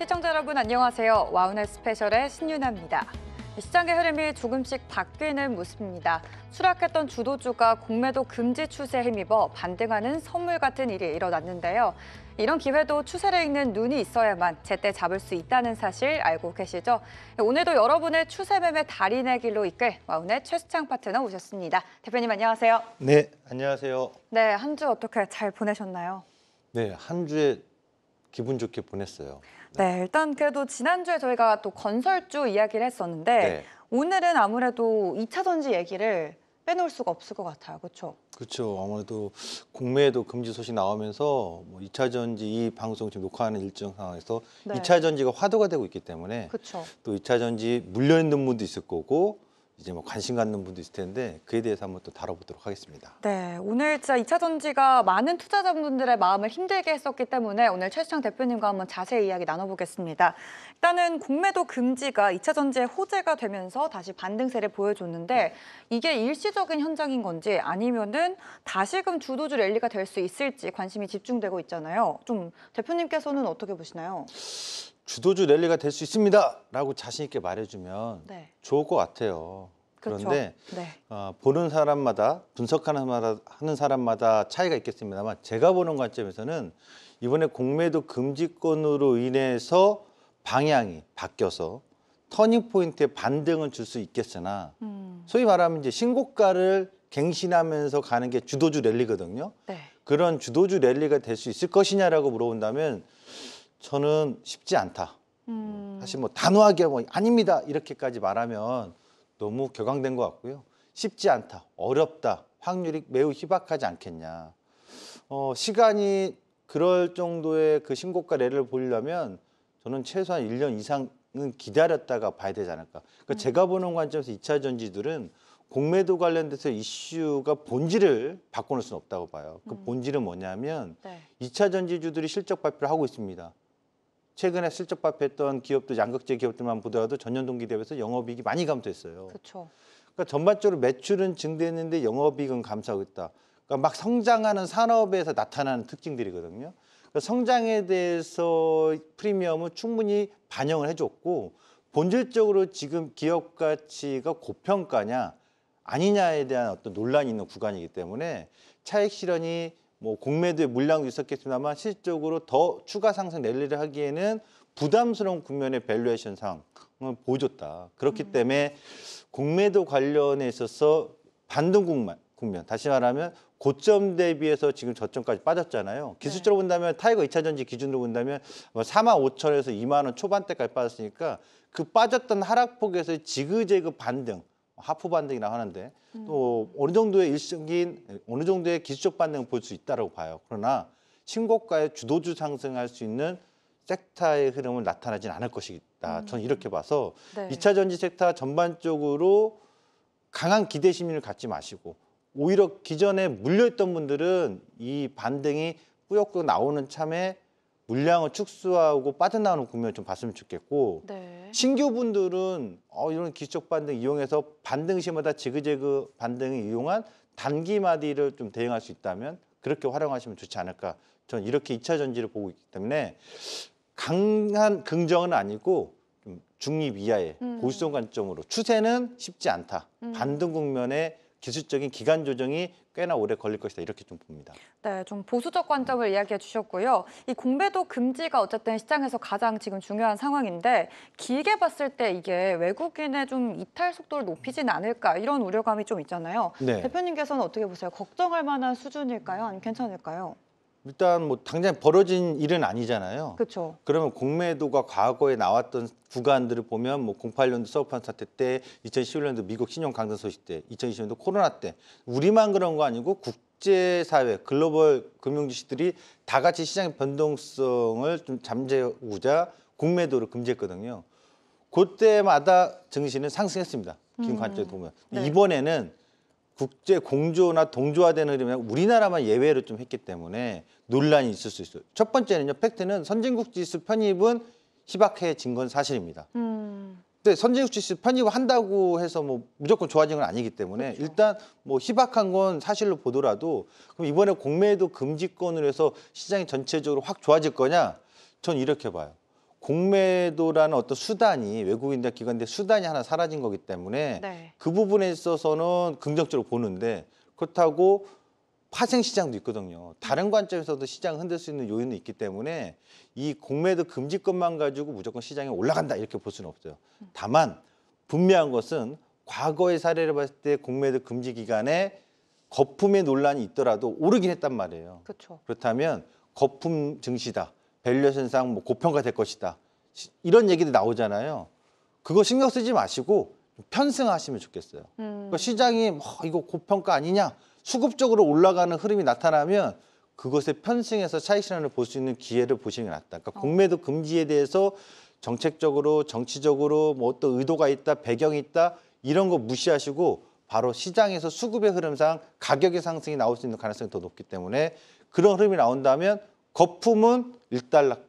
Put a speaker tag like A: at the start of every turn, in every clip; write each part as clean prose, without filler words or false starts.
A: 시청자 여러분 안녕하세요. 와우넷 스페셜의 신윤아입니다. 시장의 흐름이 조금씩 바뀌는 모습입니다. 추락했던 주도주가 공매도 금지 추세에 힘입어 반등하는 선물 같은 일이 일어났는데요. 이런 기회도 추세를 읽는 눈이 있어야만 제때 잡을 수 있다는 사실 알고 계시죠? 오늘도 여러분의 추세 매매 달인의 길로 이끌 와우넷 최수창 파트너 오셨습니다. 대표님 안녕하세요.
B: 네, 안녕하세요.
A: 네, 한 주 어떻게 잘 보내셨나요?
B: 네, 한 주에 기분 좋게 보냈어요.
A: 네, 일단 그래도 지난주에 저희가 또 건설주 이야기를 했었는데
B: 네.
A: 오늘은 아무래도 2차 전지 얘기를 빼놓을 수가 없을 것 같아요. 그렇죠?
B: 그렇죠. 아무래도 공매도 금지 소식 나오면서 2차 전지 이 방송 지금 녹화하는 일정 상황에서
A: 네.
B: 2차 전지가 화두가 되고 있기 때문에
A: 그렇죠.
B: 또 2차 전지 물려 있는 분도 있을 거고 이제 관심 갖는 분도 있을 텐데 그에 대해서 한번 또 다뤄보도록 하겠습니다.
A: 네, 오늘 진짜 2차 전지가 많은 투자자분들의 마음을 힘들게 했었기 때문에 오늘 최수창 대표님과 한번 자세히 이야기 나눠보겠습니다. 일단은 공매도 금지가 2차 전지의 호재가 되면서 다시 반등세를 보여줬는데 이게 일시적인 현상인 건지 아니면은 다시금 주도주 랠리가 될 수 있을지 관심이 집중되고 있잖아요. 좀 대표님께서는 어떻게 보시나요?
B: 주도주 랠리가 될 수 있습니다라고 자신 있게 말해주면
A: 네.
B: 좋을 것 같아요.
A: 그렇죠.
B: 그런데
A: 네.
B: 보는 사람마다 하는 사람마다 차이가 있겠습니다만 제가 보는 관점에서는 이번에 공매도 금지권으로 인해서 방향이 바뀌어서 터닝 포인트에 반등을 줄 수 있겠으나 소위 말하면 이제 신고가를 갱신하면서 가는 게 주도주 랠리거든요.
A: 네.
B: 그런 주도주 랠리가 될 수 있을 것이냐라고 물어본다면 저는 쉽지 않다. 사실 단호하게 아닙니다 이렇게까지 말하면 너무 격앙된 것 같고요. 쉽지 않다, 어렵다, 확률이 매우 희박하지 않겠냐. 시간이 그럴 정도의 그 신고가 랠리를 보려면 저는 최소한 1년 이상은 기다렸다가 봐야 되지 않을까. 그러니까 제가 보는 관점에서 2차 전지들은 공매도 관련돼서 이슈가 본질을 바꿔놓을 수는 없다고 봐요. 그 본질은 뭐냐면
A: 네.
B: 2차 전지주들이 실적 발표를 하고 있습니다. 최근에 실적 발표했던 기업들, 양극재 기업들만 보더라도 전년 동기 대비해서 영업이익이 많이 감소했어요.
A: 그렇죠.
B: 그러니까 전반적으로 매출은 증대했는데 영업이익은 감소하고 있다. 그러니까 막 성장하는 산업에서 나타나는 특징들이거든요. 그러니까 성장에 대해서 프리미엄은 충분히 반영을 해줬고 본질적으로 지금 기업 가치가 고평가냐 아니냐에 대한 어떤 논란이 있는 구간이기 때문에 차익 실현이 공매도의 물량도 있었겠습니다만 실질적으로 더 추가 상승 랠리를 하기에는 부담스러운 국면의 밸류에이션 상황을 보여줬다. 그렇기 때문에 공매도 관련에 있어서 반등 국면, 다시 말하면 고점 대비해서 지금 저점까지 빠졌잖아요. 기술적으로 본다면 타이거 2차 전지 기준으로 본다면 45,000에서 2만 원 초반대까지 빠졌으니까 그 빠졌던 하락폭에서 지그재그 반등, 하프 반등이라고 하는데 또 어느 정도의 어느 정도의 기술적 반등을 볼 수 있다고 봐요. 그러나 신고가의 주도주 상승할 수 있는 섹터의 흐름은 나타나진 않을 것이다. 저는 이렇게 봐서
A: 네.
B: 2차 전지 섹터 전반적으로 강한 기대 심리를 갖지 마시고 오히려 기존에 물려있던 분들은 이 반등이 꾸역꾸역 나오는 참에 물량을 축소하고 빠져나오는 국면을 좀 봤으면 좋겠고
A: 네.
B: 신규 분들은 이런 기술적 반등 이용해서 반등 시마다 지그재그 반등을 이용한 단기 마디를 좀 대응할 수 있다면 그렇게 활용하시면 좋지 않을까. 저는 이렇게 2차 전지를 보고 있기 때문에 강한 긍정은 아니고 좀 중립 이하의 보수적 관점으로 추세는 쉽지 않다. 반등 국면에 기술적인 기간 조정이 꽤나 오래 걸릴 것이다. 이렇게 좀 봅니다.
A: 네, 좀 보수적 관점을 이야기해 주셨고요. 이 공매도 금지가 어쨌든 시장에서 가장 지금 중요한 상황인데 길게 봤을 때 이게 외국인의 좀 이탈 속도를 높이지는 않을까 이런 우려감이 좀 있잖아요.
B: 네.
A: 대표님께서는 어떻게 보세요? 걱정할 만한 수준일까요? 아니면 괜찮을까요?
B: 일단 당장 벌어진 일은 아니잖아요.
A: 그렇죠.
B: 그러면 공매도가 과거에 나왔던 구간들을 보면 08년도 서브프라임 사태 때, 2011년도 미국 신용 강등 소식 때, 2020년도 코로나 때 우리만 그런 거 아니고 국제사회, 글로벌 금융주식들이 다 같이 시장의 변동성을 좀 잠재우고자 공매도를 금지했거든요. 그때마다 증시는 상승했습니다. 긴 관점에 보면.
A: 네.
B: 이번에는 국제 공조나 동조화되는 흐름이 우리나라만 예외로 좀 했기 때문에 논란이 있을 수 있어요. 첫 번째는요. 팩트는 선진국 지수 편입은 희박해진 건 사실입니다. 근데 선진국 지수 편입을 한다고 해서 무조건 좋아진 건 아니기 때문에
A: 그렇죠.
B: 일단 희박한 건 사실로 보더라도 그럼 이번에 공매도 금지권으로 해서 시장이 전체적으로 확 좋아질 거냐? 전 이렇게 봐요. 공매도라는 어떤 수단이 외국인들 기관인데 수단이 하나 사라진 거기 때문에
A: 네.
B: 그 부분에 있어서는 긍정적으로 보는데 그렇다고 파생 시장도 있거든요. 다른 관점에서도 시장을 흔들 수 있는 요인이 있기 때문에 이 공매도 금지권만 가지고 무조건 시장이 올라간다 이렇게 볼 수는 없어요. 다만 분명한 것은 과거의 사례를 봤을 때 공매도 금지 기간에 거품의 논란이 있더라도 오르긴 했단 말이에요.
A: 그렇죠.
B: 그렇다면 거품 증시다, 밸류에이션상 뭐 고평가될 것이다 이런 얘기도 나오잖아요. 그거 신경 쓰지 마시고 편승하시면 좋겠어요. 그러니까 시장이 뭐 이거 고평가 아니냐 수급적으로 올라가는 흐름이 나타나면 그것에 편승해서 차익 실현을 볼 수 있는 기회를 보시는 게 낫다. 그러니까 공매도 금지에 대해서 정책적으로 정치적으로 뭐 어떤 의도가 있다, 배경이 있다 이런 거 무시하시고 바로 시장에서 수급의 흐름상 가격의 상승이 나올 수 있는 가능성이 더 높기 때문에 그런 흐름이 나온다면 거품은 일단락.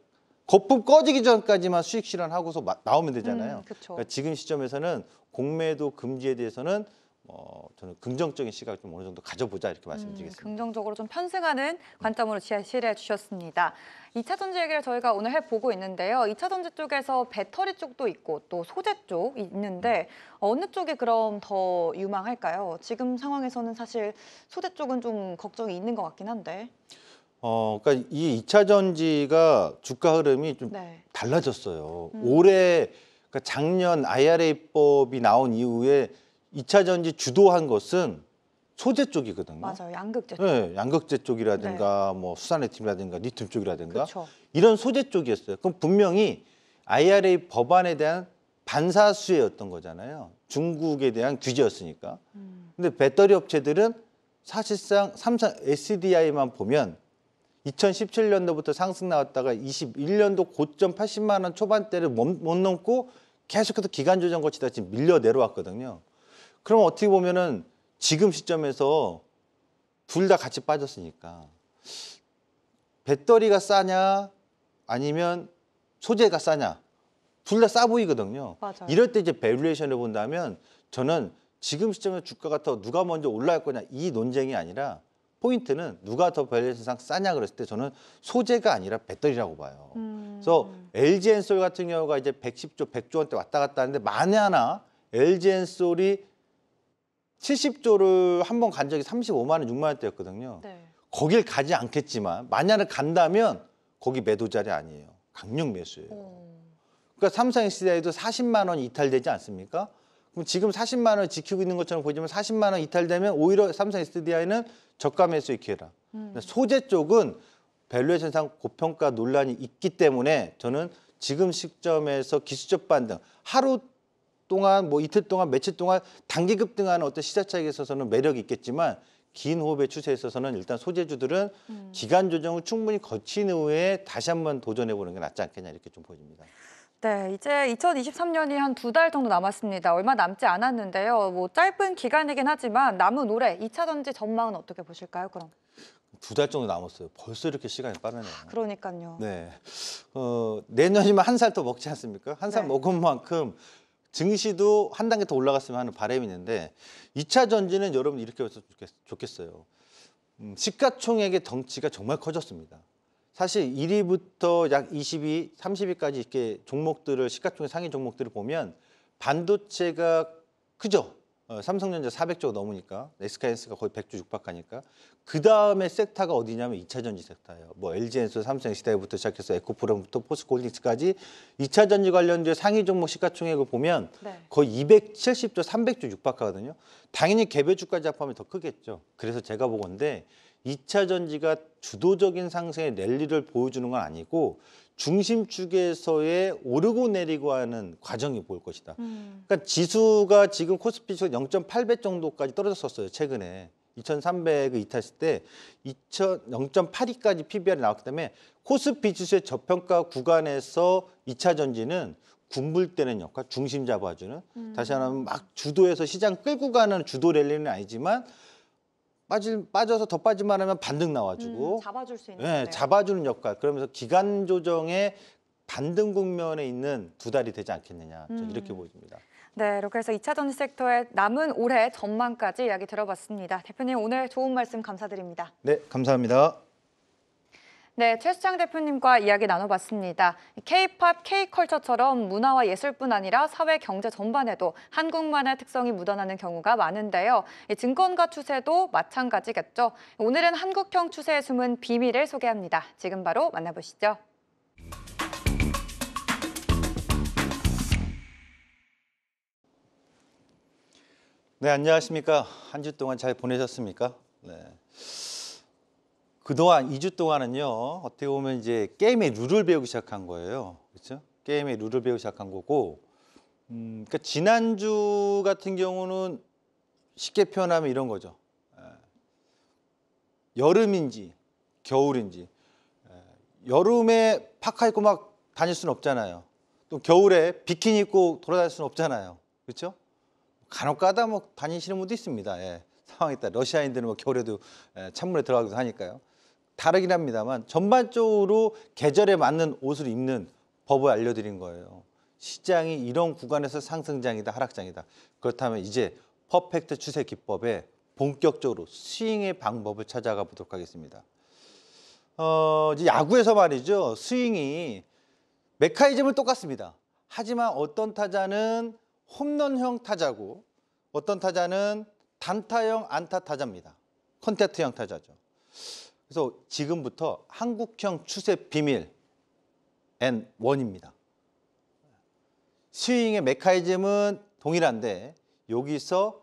B: 거품 꺼지기 전까지만 수익 실현하고서 나오면 되잖아요. 그러니까 지금 시점에서는 공매도 금지에 대해서는 저는 긍정적인 시각을 좀 어느 정도 가져보자 이렇게 말씀드리겠습니다.
A: 긍정적으로 좀 편승하는 관점으로 제시를 해주셨습니다. 2차 전지 얘기를 저희가 오늘 해보고 있는데요. 2차 전지 쪽에서 배터리 쪽도 있고 또 소재 쪽 있는데 어느 쪽이 그럼 더 유망할까요? 지금 상황에서는 사실 소재 쪽은 좀 걱정이 있는 것 같긴 한데.
B: 그러니까 이 2차 전지가 주가 흐름이 좀
A: 네.
B: 달라졌어요. 올해 그러니까 작년 IRA법이 나온 이후에 2차 전지 주도한 것은 소재 쪽이거든요.
A: 맞아요. 양극재 쪽.
B: 네, 양극재 쪽이라든가 뭐 수산해팀이라든가 리튬 쪽이라든가
A: 그쵸.
B: 이런 소재 쪽이었어요. 그럼 분명히 IRA 법안에 대한 반사수혜였던 거잖아요. 중국에 대한 규제였으니까. 근데 배터리 업체들은 사실상 삼성 SDI만 보면 2017년도부터 상승 나왔다가 21년도 고점 80만 원 초반대를 못 넘고 계속해서 기간 조정 거치다 지금 밀려 내려왔거든요. 그럼 어떻게 보면은 지금 시점에서 둘 다 같이 빠졌으니까 배터리가 싸냐 아니면 소재가 싸냐 둘 다 싸 보이거든요.
A: 맞아요.
B: 이럴 때 이제 밸류에이션을 본다면 저는 지금 시점에 주가가 더 누가 먼저 올라갈 거냐 이 논쟁이 아니라 포인트는 누가 더 밸류에이션상 싸냐 그랬을 때 저는 소재가 아니라 배터리라고 봐요. 그래서 LG엔솔 같은 경우가 이제 110조, 100조 원대 왔다 갔다 하는데 만에 하나 LG엔솔이 70조를 한 번 간 적이 35만 원, 6만 원대였거든요.
A: 네.
B: 거길 가지 않겠지만 만약에 간다면 거기 매도 자리 아니에요. 강력 매수예요. 그러니까 삼성 SDI도 40만 원이 이탈되지 않습니까? 그럼 지금 40만 원 지키고 있는 것처럼 보이지만 40만 원 이탈되면 오히려 삼성 SDI는 저가 매수의 기회라. 소재 쪽은 밸류에이션상 고평가 논란이 있기 때문에 저는 지금 시점에서 기술적 반등 하루 동안 뭐 이틀 동안 며칠 동안 단기 급등하는 어떤 시장 차익에 있어서는 매력이 있겠지만 긴 호흡의 추세에 있어서는 일단 소재주들은 기간 조정을 충분히 거친 후에 다시 한번 도전해 보는 게 낫지 않겠냐 이렇게 좀 보입니다.
A: 네, 이제 2023년이 한 2달 정도 남았습니다. 얼마 남지 않았는데요. 뭐 짧은 기간이긴 하지만 남은 올해 2차 전지 전망은 어떻게 보실까요, 그럼?
B: 2달 정도 남았어요. 벌써 이렇게 시간이 빠르네요.
A: 그러니까요.
B: 네, 내년이면 한 살 더 먹지 않습니까? 한 살
A: 네.
B: 먹은 만큼 증시도 한 단계 더 올라갔으면 하는 바람이 있는데 2차 전지는 여러분 이렇게 해서 좋겠어요. 시가총액의 덩치가 정말 커졌습니다. 사실 1위부터 약 20위, 30위까지 이렇게 종목들을 시가총액 상위 종목들을 보면 반도체가 크죠. 삼성전자 400조가 넘으니까 SK하이닉스가 거의 100조 육박하니까 그 다음에 섹터가 어디냐면 2차 전지 섹터예요. 뭐 LG엔솔, 삼성 SDI부터 시작해서 에코프롬부터 포스코홀딩스까지 2차 전지 관련주의 상위 종목 시가총액을 보면
A: 네.
B: 거의 270조, 300조 육박하거든요. 당연히 개별주까지 합하면 더 크겠죠. 그래서 제가 보건데 2차 전지가 주도적인 상승의 랠리를 보여주는 건 아니고 중심축에서의 오르고 내리고 하는 과정이 보일 것이다. 그러니까 지수가 지금 코스피 지수가 0.8배 정도까지 떨어졌었어요. 최근에. 2,300을 이탈했을 때 0.82까지 PBR이 나왔기 때문에 코스피 지수의 저평가 구간에서 2차 전지는 군불대는 역할, 중심 잡아주는 다시 하나는 막 주도해서 시장 끌고 가는 주도 랠리는 아니지만 빠져서 더 빠질만 하면 반등 나와주고
A: 잡아줄 수 있는.
B: 네, 잡아주는 역할. 그러면서 기간 조정의 반등 국면에 있는 2달이 되지 않겠느냐. 저는 이렇게 보입니다.
A: 네, 이렇게 해서 2차 전지 섹터의 남은 올해 전망까지 이야기 들어봤습니다. 대표님 오늘 좋은 말씀 감사드립니다.
B: 네, 감사합니다.
A: 네, 최수창 대표님과 이야기 나눠봤습니다. K-팝, K-컬처처럼 문화와 예술뿐 아니라 사회, 경제 전반에도 한국만의 특성이 묻어나는 경우가 많은데요. 이 증권가 추세도 마찬가지겠죠. 오늘은 한국형 추세에 숨은 비밀을 소개합니다. 지금 바로 만나보시죠.
B: 네, 안녕하십니까. 한 주 동안 잘 보내셨습니까? 네. 그동안 2주 동안은요, 어떻게 보면 이제 게임의 룰을 배우기 시작한 거예요. 그렇죠? 게임의 룰을 배우기 시작한 거고, 그러니까 지난주 같은 경우는 쉽게 표현하면 이런 거죠. 여름인지 겨울인지, 여름에 파카 입고 막 다닐 수는 없잖아요. 또 겨울에 비키니 입고 돌아다닐 수는 없잖아요. 그렇죠? 간혹 가다 뭐 다니시는 분도 있습니다. 예. 상황에 따라 러시아인들은 뭐 겨울에도 찬물에 들어가기도 하니까요. 다르긴 합니다만 전반적으로 계절에 맞는 옷을 입는 법을 알려드린 거예요. 시장이 이런 구간에서 상승장이다, 하락장이다. 그렇다면 이제 퍼펙트 추세 기법에 본격적으로 스윙의 방법을 찾아가 보도록 하겠습니다. 이제 야구에서 말이죠. 스윙이 메커니즘은 똑같습니다. 하지만 어떤 타자는 홈런형 타자고 어떤 타자는 단타형 안타 타자입니다. 컨택트형 타자죠. 그래서 지금부터 한국형 추세 비밀 N1입니다. 스윙의 메커니즘은 동일한데 여기서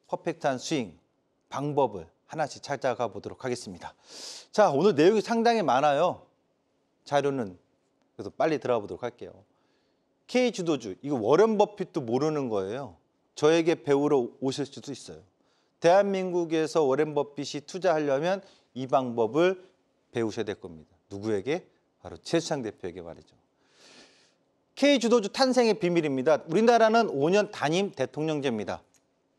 B: 퍼펙트한 스윙 방법을 하나씩 찾아가 보도록 하겠습니다. 자, 오늘 내용이 상당히 많아요. 자료는 그래서 빨리 들어가 보도록 할게요. K 주도주, 이거 워런 버핏도 모르는 거예요. 저에게 배우러 오실 수도 있어요. 대한민국에서 워런 버핏이 투자하려면 이 방법을 배우셔야 될 겁니다. 누구에게? 바로 최수창 대표에게 말이죠. K 주도주 탄생의 비밀입니다. 우리나라는 5년 단임 대통령제입니다.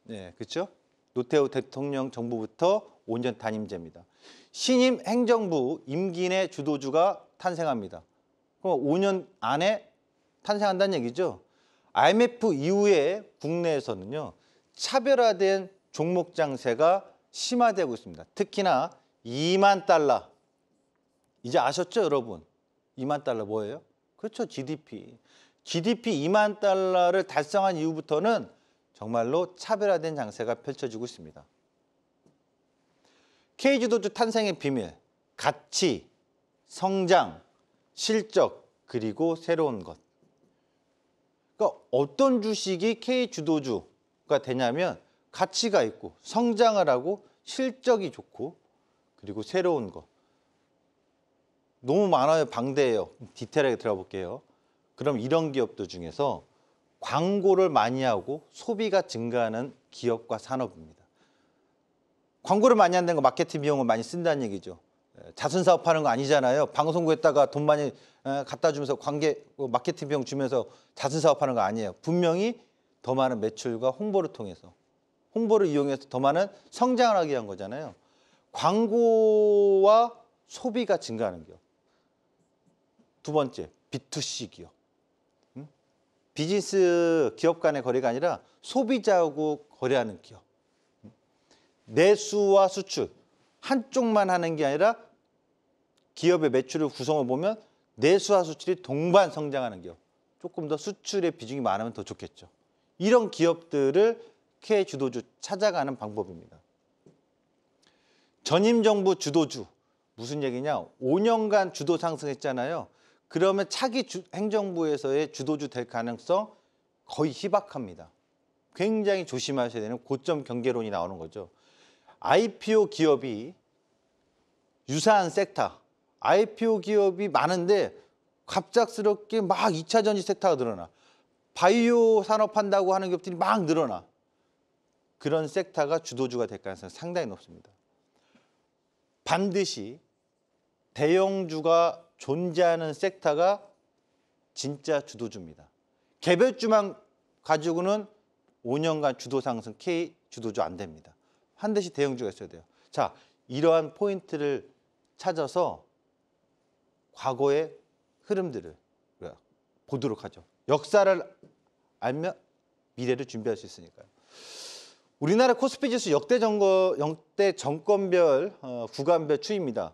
B: 네, 그렇죠? 노태우 대통령 정부부터 5년 단임제입니다. 신임 행정부 임기 내 주도주가 탄생합니다. 그럼 5년 안에 탄생한다는 얘기죠. IMF 이후에 국내에서는요, 차별화된 종목 장세가 심화되고 있습니다. 특히나 2만 달러. 이제 아셨죠, 여러분? 2만 달러 뭐예요? 그렇죠, GDP. GDP 2만 달러를 달성한 이후부터는 정말로 차별화된 장세가 펼쳐지고 있습니다. K주도주 탄생의 비밀, 가치, 성장, 실적, 그리고 새로운 것. 그러니까 어떤 주식이 K주도주가 되냐면 가치가 있고 성장을 하고 실적이 좋고 그리고 새로운 것. 너무 많아요. 방대해요. 디테일하게 들어볼게요. 그럼 이런 기업들 중에서 광고를 많이 하고 소비가 증가하는 기업과 산업입니다. 광고를 많이 한다는 거 마케팅 비용을 많이 쓴다는 얘기죠. 자선사업하는 거 아니잖아요. 방송국에다가 돈 많이 갖다 주면서 마케팅 비용 주면서 자선사업하는 거 아니에요. 분명히 더 많은 매출과 홍보를 통해서 홍보를 이용해서 더 많은 성장을 하기 위한 거잖아요. 광고와 소비가 증가하는 기업. 두 번째, B2C 기업. 비즈니스 기업 간의 거래가 아니라 소비자하고 거래하는 기업. 내수와 수출, 한쪽만 하는 게 아니라 기업의 매출을 구성을 보면 내수와 수출이 동반 성장하는 기업. 조금 더 수출의 비중이 많으면 더 좋겠죠. 이런 기업들을 K주도주 찾아가는 방법입니다. 전임 정부 주도주, 무슨 얘기냐? 5년간 주도 상승했잖아요. 그러면 차기 행정부에서의 주도주 될 가능성 거의 희박합니다. 굉장히 조심하셔야 되는 고점 경계론이 나오는 거죠. IPO 기업이 유사한 섹터, IPO 기업이 많은데 갑작스럽게 막 2차 전지 섹터가 늘어나. 바이오 산업 한다고 하는 기업들이 막 늘어나. 그런 섹터가 주도주가 될 가능성이 상당히 높습니다. 반드시 대형주가 존재하는 섹터가 진짜 주도주입니다. 개별주만 가지고는 5년간 주도 상승 K 주도주 안 됩니다. 반드시 대형주가 있어야 돼요. 자, 이러한 포인트를 찾아서 과거의 흐름들을 보도록 하죠. 역사를 알면 미래를 준비할 수 있으니까요. 우리나라 코스피 지수 역대 정권별 구간별 추이입니다.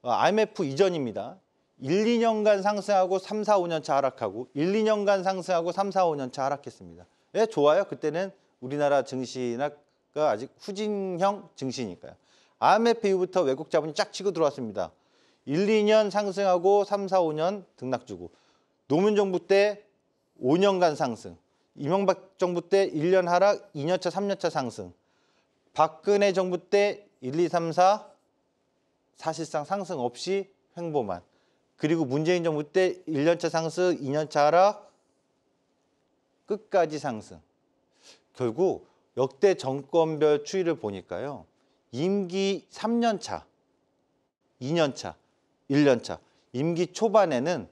B: IMF 이전입니다. 1, 2년간 상승하고 3, 4, 5년 차 하락하고 1, 2년간 상승하고 3, 4, 5년 차 하락했습니다. 예, 좋아요. 그때는 우리나라 증시가 아직 후진형 증시니까요. IMF 이후부터 외국 자본이 쫙 치고 들어왔습니다. 1, 2년 상승하고 3, 4, 5년 등락 주고 노무현 정부 때 5년간 상승, 이명박 정부 때 1년 하락, 2년 차, 3년 차 상승, 박근혜 정부 때 1, 2, 3, 4 사실상 상승 없이 횡보만. 그리고 문재인 정부 때 1년 차 상승, 2년 차 하락, 끝까지 상승. 결국 역대 정권별 추이를 보니까요. 임기 3년 차, 2년 차, 1년 차, 임기 초반에는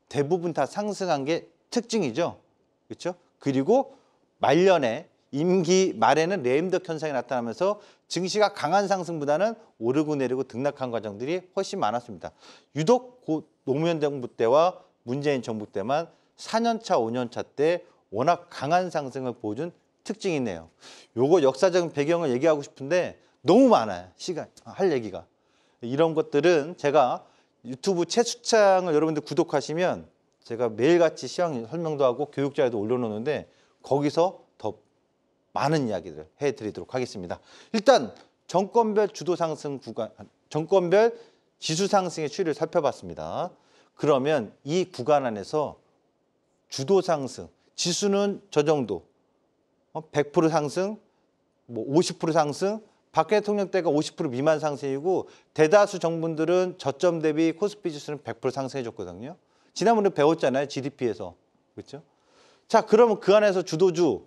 B: 대부분 다 상승한 게 특징이죠. 그렇죠? 그리고 말년에 임기 말에는 레임덕 현상이 나타나면서 증시가 강한 상승보다는 오르고 내리고 등락한 과정들이 훨씬 많았습니다. 유독 노무현 정부 때와 문재인 정부 때만 4년 차, 5년 차 때 워낙 강한 상승을 보여준 특징이 있네요. 요거 역사적인 배경을 얘기하고 싶은데 너무 많아요. 할 얘기가. 이런 것들은 제가 유튜브 최수창을 여러분들 구독하시면 제가 매일같이 시황 설명도 하고 교육자에도 올려놓는데 거기서 더 많은 이야기를 해드리도록 하겠습니다. 일단 정권별 주도 상승 구간, 정권별 지수 상승의 추이를 살펴봤습니다. 그러면 이 구간 안에서 주도 상승, 지수는 저 정도, 100% 상승, 뭐 50% 상승, 박근혜 대통령 때가 50% 미만 상승이고 대다수 정부들은 저점 대비 코스피 지수는 100% 상승해 줬거든요. 지난번에 배웠잖아요. GDP에서. 그렇죠? 자, 그러면 그 안에서 주도주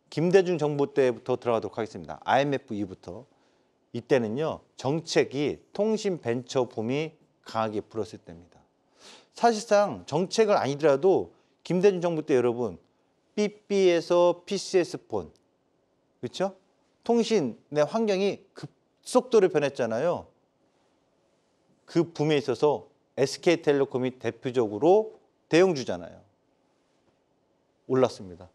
B: 김대중 정부 때부터 들어가도록 하겠습니다. IMF 이후부터. 이때는요. 정책이 통신 벤처 붐이 강하게 불었을 때입니다. 사실상 정책을 아니더라도 김대중 정부 때 여러분 삐삐에서 PCS폰. 그렇죠? 통신의 환경이 급속도로 변했잖아요. 그 붐에 있어서 SK텔레콤이 대표적으로 대형주잖아요. 올랐습니다.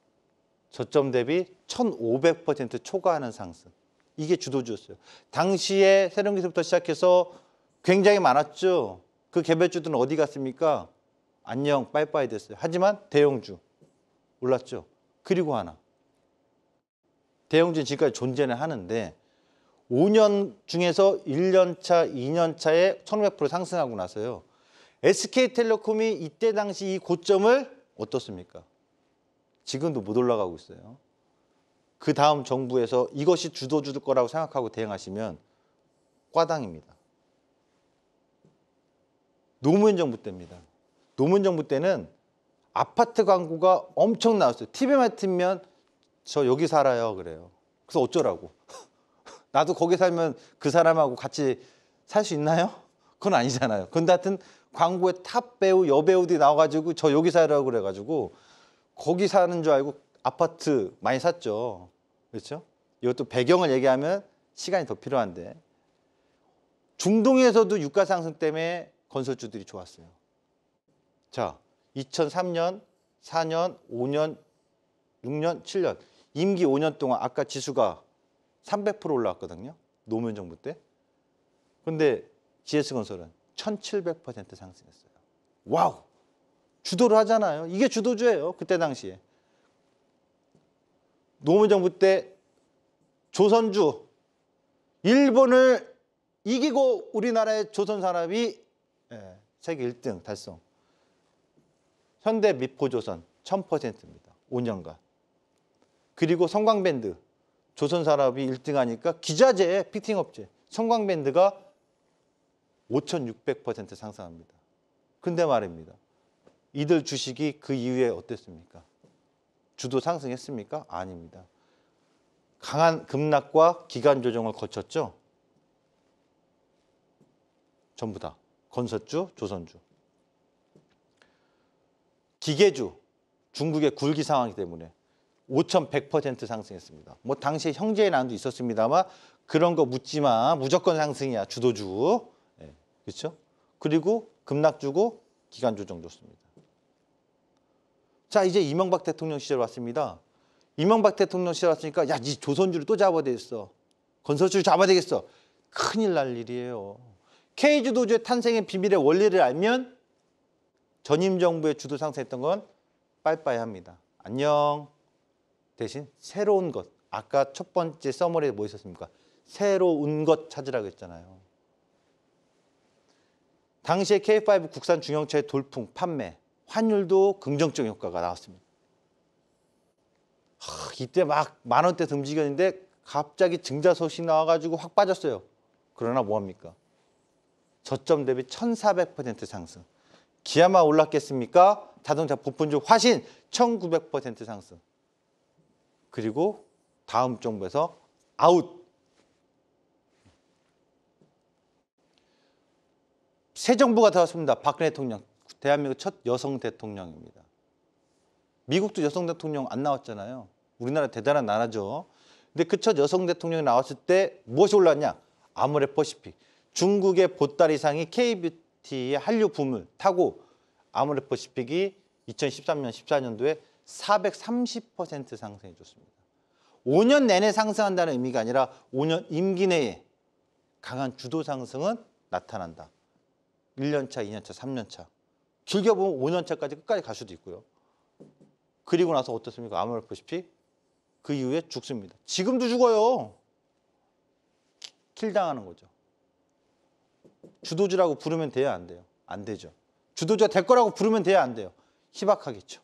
B: 저점 대비 1500% 초과하는 상승. 이게 주도주였어요. 당시에 새로운기술부터 시작해서 굉장히 많았죠. 그 개별주들은 어디 갔습니까? 안녕, 빠이빠이 됐어요. 하지만 대형주 올랐죠. 그리고 하나. 대형주는 지금까지 존재는 하는데 5년 중에서 1년 차, 2년 차에 1500% 상승하고 나서요. SK텔레콤이 이때 당시 이 고점을 어떻습니까? 지금도 못 올라가고 있어요. 그 다음 정부에서 이것이 주도주일 거라고 생각하고 대응하시면 꽈당입니다. 노무현 정부 때입니다. 노무현 정부 때는 아파트 광고가 엄청 나왔어요. TV만 틀면 저 여기 살아요 그래요. 그래서 어쩌라고. 나도 거기 살면 그 사람하고 같이 살 수 있나요? 그건 아니잖아요. 근데 하여튼 광고에 탑 배우, 여배우들이 나와가지고 저 여기 살아라고 그래가지고 거기 사는 줄 알고 아파트 많이 샀죠. 그렇죠? 이것도 배경을 얘기하면 시간이 더 필요한데 중동에서도 유가 상승 때문에 건설주들이 좋았어요. 자, 2003년, 4년, 5년, 6년, 7년 임기 5년 동안 아까 지수가 300% 올라왔거든요. 노무현 정부 때. 근데 GS건설은 1700% 상승했어요. 와우! 주도를 하잖아요. 이게 주도주예요. 그때 당시에. 노무현 정부 때 조선주, 일본을 이기고 우리나라의 조선산업이 세계 1등 달성. 현대 미포조선 1000%입니다. 5년간. 그리고 성광밴드. 조선산업이 1등하니까 기자재, 피팅업체. 성광밴드가 5600% 상승합니다. 근데 말입니다. 이들 주식이 그 이후에 어땠습니까? 주도 상승했습니까? 아닙니다. 강한 급락과 기간 조정을 거쳤죠. 전부 다. 건설주, 조선주. 기계주, 중국의 굴기 상황이기 때문에 5100% 상승했습니다. 뭐 당시에 형제의 난도 있었습니다만 그런 거 묻지 마. 무조건 상승이야. 주도주. 네, 그렇죠? 그리고 급락주고 기간 조정 좋습니다. 자, 이제 이명박 대통령 시절 왔습니다. 이명박 대통령 시절 왔으니까 야, 이 조선주를 또 잡아야 되겠어. 건설주를 잡아야 되겠어. 큰일 날 일이에요. K 주도주의 탄생의 비밀의 원리를 알면 전임 정부의 주도 상승했던 건 빠이빠이 합니다. 안녕. 대신 새로운 것. 아까 첫 번째 서머리에 뭐 있었습니까? 새로운 것 찾으라고 했잖아요. 당시에 K5 국산 중형차의 돌풍, 판매, 환율도 긍정적 효과가 나왔습니다. 이때 막 10,000원대 움직였는데 갑자기 증자 소식 나와가지고 확 빠졌어요. 그러나 뭐합니까? 저점 대비 1,400% 상승. 기아만 올랐겠습니까? 자동차 부품주 화신 1,900% 상승. 그리고 다음 정부에서 아웃. 새 정부가 들어왔습니다. 박근혜 대통령. 대한민국 첫 여성 대통령입니다. 미국도 여성 대통령 안 나왔잖아요. 우리나라 대단한 나라죠. 근데 그 첫 여성 대통령이 나왔을 때 무엇이 올랐냐? 아모레퍼시픽. 중국의 보따리상이 K뷰티의 한류 붐을 타고 아모레퍼시픽이 2013년, 14년도에 430% 상승해 줬습니다. 5년 내내 상승한다는 의미가 아니라 5년 임기 내에 강한 주도 상승은 나타난다. 1년차, 2년차, 3년차. 길게 보면 5년차까지 끝까지 갈 수도 있고요. 그리고 나서 어떻습니까? 아모레퍼시픽 그 이후에 죽습니다. 지금도 죽어요. 킬당하는 거죠. 주도주라고 부르면 돼요? 안 돼요? 안 되죠. 주도주가 될 거라고 부르면 돼요? 안 돼요? 희박하겠죠.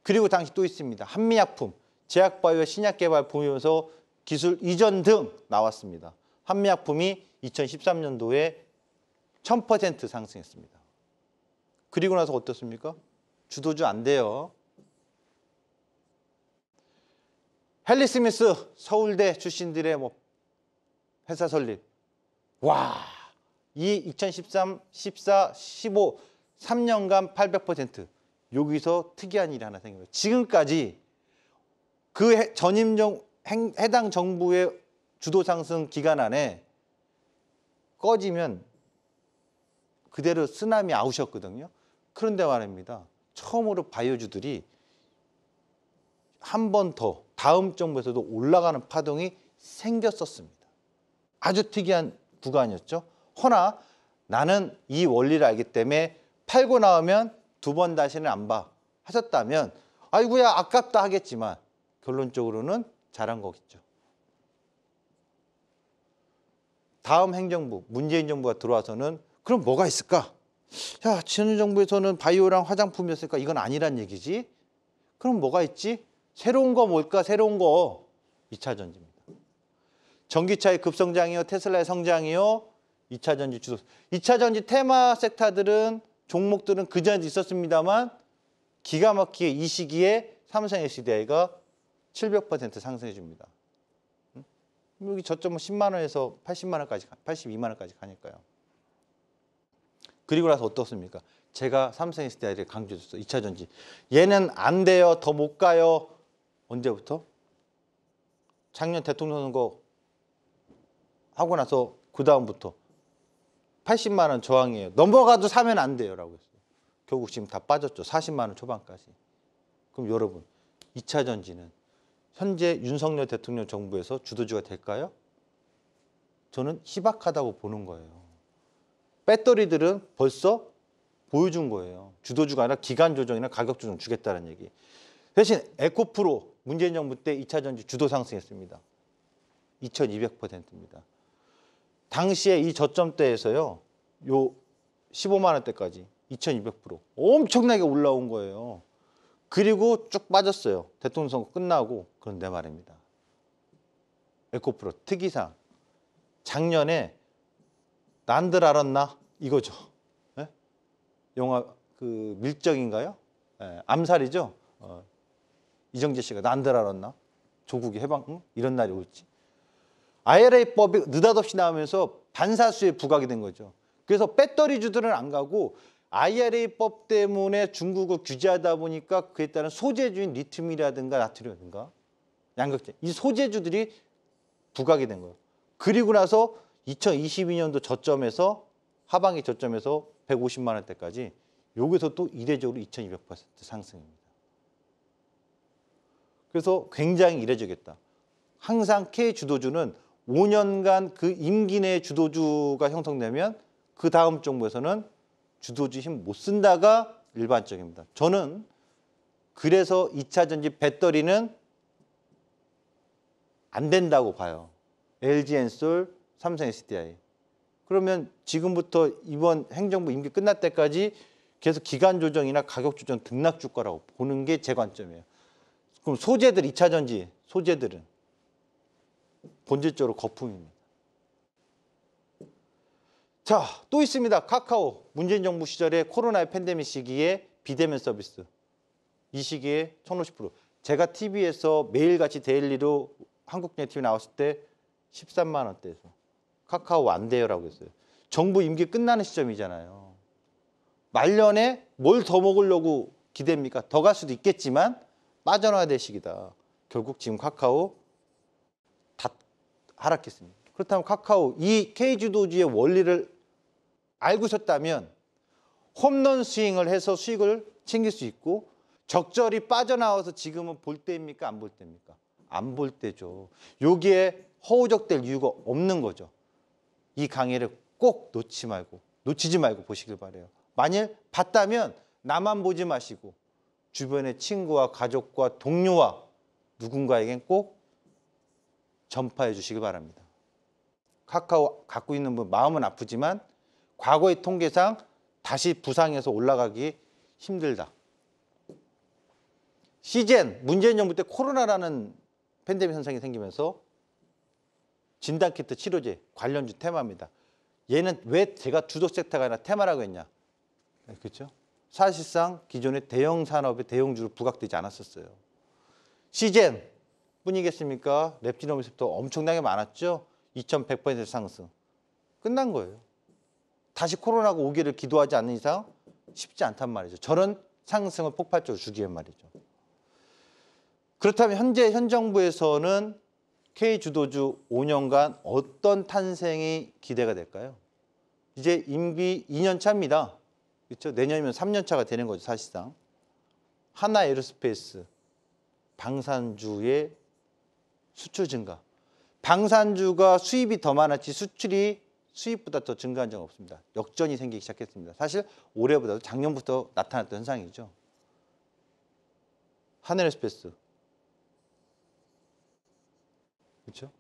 B: 그리고 당시 또 있습니다. 한미약품, 제약바이오의 신약 개발 보면서 기술 이전 등 나왔습니다. 한미약품이 2013년도에 1000% 상승했습니다. 그리고 나서 어떻습니까? 주도주 안 돼요. 헨리 스미스 서울대 출신들의 뭐 회사 설립. 와, 이 2013, 14, 15, 3년간 800%. 여기서 특이한 일이 하나 생겨요. 지금까지 그 해당 정부의 주도 상승 기간 안에 꺼지면 그대로 쓰나미 아웃이었거든요. 그런데 말입니다. 처음으로 바이오주들이 한 번 더 다음 정부에서도 올라가는 파동이 생겼었습니다. 아주 특이한 구간이었죠. 허나 나는 이 원리를 알기 때문에 팔고 나오면 두 번 다시는 안 봐 하셨다면 아이고야 아깝다 하겠지만 결론적으로는 잘한 거겠죠. 다음 행정부 문재인 정부가 들어와서는 그럼 뭐가 있을까? 야, 지난 정부에서는 바이오랑 화장품이었으니까 이건 아니란 얘기지. 그럼 뭐가 있지? 새로운 거 뭘까? 새로운 거 2차 전지입니다. 전기차의 급성장이요, 테슬라의 성장이요, 2차 전지 주도. 2차 전지 테마 섹터들은 종목들은 그전에도 있었습니다만 기가 막히게 이 시기에 삼성 SDI가 700% 상승해 줍니다. 여기 저점은 10만 원에서 80만 원까지, 82만 원까지 가니까요. 그리고 나서 어떻습니까? 제가 삼성 SDI를 강조했어요. 2차 전지. 얘는 안 돼요. 더 못 가요. 언제부터? 작년 대통령 선거 하고 나서 그 다음부터 80만 원 저항이에요. 넘어가도 사면 안 돼요. 라고 했어요. 결국 지금 다 빠졌죠. 40만 원 초반까지. 그럼 여러분 2차 전지는 현재 윤석열 대통령 정부에서 주도주가 될까요? 저는 희박하다고 보는 거예요. 배터리들은 벌써 보여준 거예요. 주도주가 아니라 기간 조정이나 가격 조정 주겠다는 얘기. 대신 에코프로 문재인 정부 때 2차 전지 주도 상승했습니다. 2200%입니다. 당시에 이 저점대에서요. 요 15만 원대까지 2200% 엄청나게 올라온 거예요. 그리고 쭉 빠졌어요. 대통령 선거 끝나고. 그런데 말입니다. 에코프로 특이사항. 작년에 난들 알았나? 이거죠. 네? 영화 그 밀정인가요? 네, 암살이죠. 이정재 씨가 난들 알았나? 조국이 해방? 응? 이런 날이 올지. IRA법이 느닷없이 나오면서 반사수에 부각이 된 거죠. 그래서 배터리주들은 안 가고 IRA법 때문에 중국을 규제하다 보니까 그에 따른 소재주인 리튬이라든가 나트륨이라든가 양극재 이 소재주들이 부각이 된 거예요. 그리고 나서 2022년도 저점에서 하반기 저점에서 150만 원대까지 여기서 또 이례적으로 2200% 상승입니다. 그래서 굉장히 이례적이었다. 항상 K 주도주는 5년간 그 임기 내 주도주가 형성되면 그 다음 정부에서는 주도주 힘 못 쓴다가 일반적입니다. 저는 그래서 2차 전지 배터리는 안 된다고 봐요. LG 엔솔, 삼성 SDI. 그러면 지금부터 이번 행정부 임기 끝날 때까지 계속 기간 조정이나 가격 조정 등락 줄 거라고 보는 게 제 관점이에요. 그럼 소재들, 2차 전지 소재들은 본질적으로 거품입니다. 자, 또 있습니다. 카카오. 문재인 정부 시절에 코로나의 팬데믹 시기에 비대면 서비스. 이 시기에 1050%. 제가 TV에서 매일같이 데일리로 한국경제 TV 나왔을 때 13만 원대에서 카카오 안 돼요라고 했어요. 정부 임기 끝나는 시점이잖아요. 말년에 뭘 더 먹으려고 기대입니까? 더 갈 수도 있겠지만 빠져나와야 될 시기다. 결국 지금 카카오 다 하락했습니다. 그렇다면 카카오 이 K주도주의 원리를 알고 있었다면 홈런 스윙을 해서 수익을 챙길 수 있고 적절히 빠져나와서 지금은 볼 때입니까? 안 볼 때입니까? 안 볼 때죠. 여기에 허우적될 이유가 없는 거죠. 이 강의를 꼭 놓치지 말고 보시길 바라요. 만일 봤다면 나만 보지 마시고 주변의 친구와 가족과 동료와 누군가에겐 꼭 전파해 주시길 바랍니다. 카카오 갖고 있는 분 마음은 아프지만 과거의 통계상 다시 부상해서 올라가기 힘들다. 시젠, 문재인 정부 때 코로나라는 팬데믹 현상이 생기면서 진단키트 치료제 관련주 테마입니다. 얘는 왜 제가 주도 섹터가 아니라 테마라고 했냐. 그렇죠? 사실상 기존의 대형 산업의 대형주로 부각되지 않았었어요. 시젠 뿐이겠습니까? 랩지노미스부터 엄청나게 많았죠. 2100% 상승. 끝난 거예요. 다시 코로나가 오기를 기도하지 않는 이상 쉽지 않단 말이죠. 저런 상승을 폭발적으로 주기엔 말이죠. 그렇다면 현재 현 정부에서는 K주도주 5년간 어떤 탄생이 기대가 될까요? 이제 임기 2년 차입니다. 그렇죠? 내년이면 3년 차가 되는 거죠, 사실상. 하나 에어로스페이스, 방산주의 수출 증가. 방산주가 수입이 더 많았지 수출이 수입보다 더 증가한 적은 없습니다. 역전이 생기기 시작했습니다. 사실 올해보다도 작년부터 나타났던 현상이죠. 하나에어로스페이스. 그렇죠?